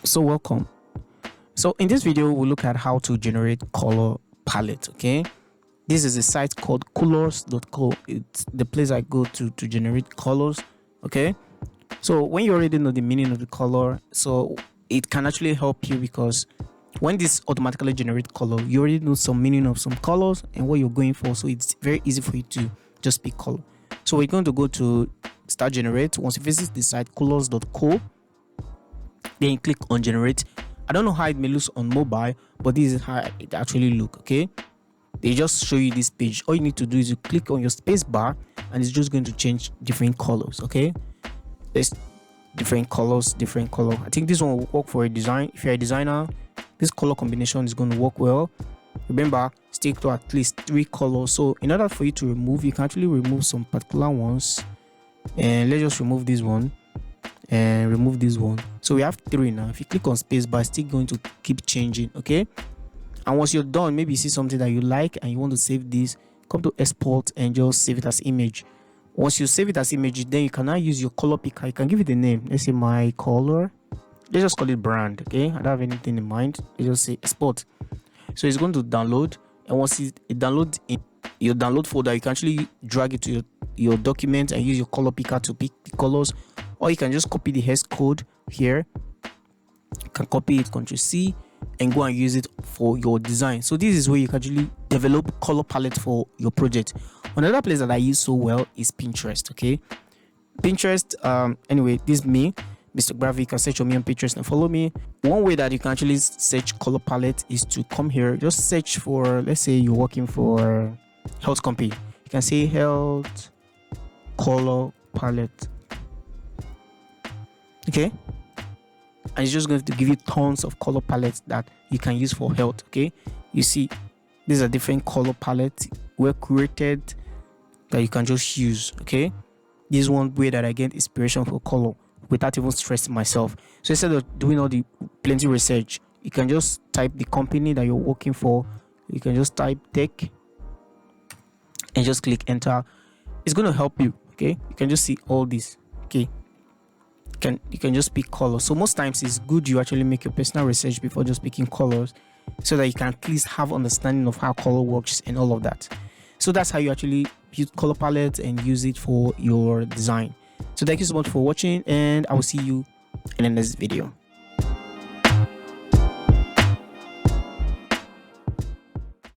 So welcome. So in this video we'll look at how to generate color palette. Okay, this is a site called colors.co. It's the place I go to generate colors. Okay, so when you already know the meaning of the color, so it can actually help you, because when this automatically generates color, you already know some meaning of some colors and what you're going for, so it's very easy for you to just pick color. So we're going to go to start generate. Once you visit the site colors.co, then you click on generate. I don't know how it may look on mobile, but this is how it actually look. Okay, they just show you this page. All you need to do is you click on your space bar and it's just going to change different colors. Okay, there's different colors. I think this one will work for a design. If you're a designer, this color combination is going to work well. Remember, stick to at least 3 colors. So in order for you to remove, you can actually remove some particular ones, and let's just remove this one and remove this one. So we have 3 now. If you click on space bar, it's still going to keep changing. Okay, and once you're done, maybe you see something that you like and you want to save this, come to export and just save it as image. Once you save it as image, then you can now use your color picker. You can give it a name. Let's say my color, let's just call it brand. Okay, I don't have anything in mind. Let's just say export. So it's going to download, and once it downloads in your download folder, you can actually drag it to your document and use your color picker to pick the colors, or you can just copy the hex code here. You can copy it, Ctrl C, and go and use it for your design. So this is where you can actually develop color palette for your project. Another place that I use so well is Pinterest. Okay, Pinterest. Anyway, this is me, Mr. Graphic. You can search on me on Pinterest and follow me. One way that you can actually search color palette is to come here, just search for, let's say you're working for health company. You can say health color palette. Okay, and it's just going to give you tons of color palettes that you can use for health. Okay, you see these are different color palettes were created that you can just use. Okay, this is one way that I get inspiration for color without even stressing myself. So instead of doing all the plenty research, you can just type the company that you're working for. You can just type tech and just click enter. It's going to help you. Okay, you can just see all this. Okay, you can just pick colors. So most times it's good you actually make your personal research before just picking colors, so that you can at least have understanding of how color works and all of that. So that's how you actually use color palette and use it for your design. So thank you so much for watching, and I will see you in the next video.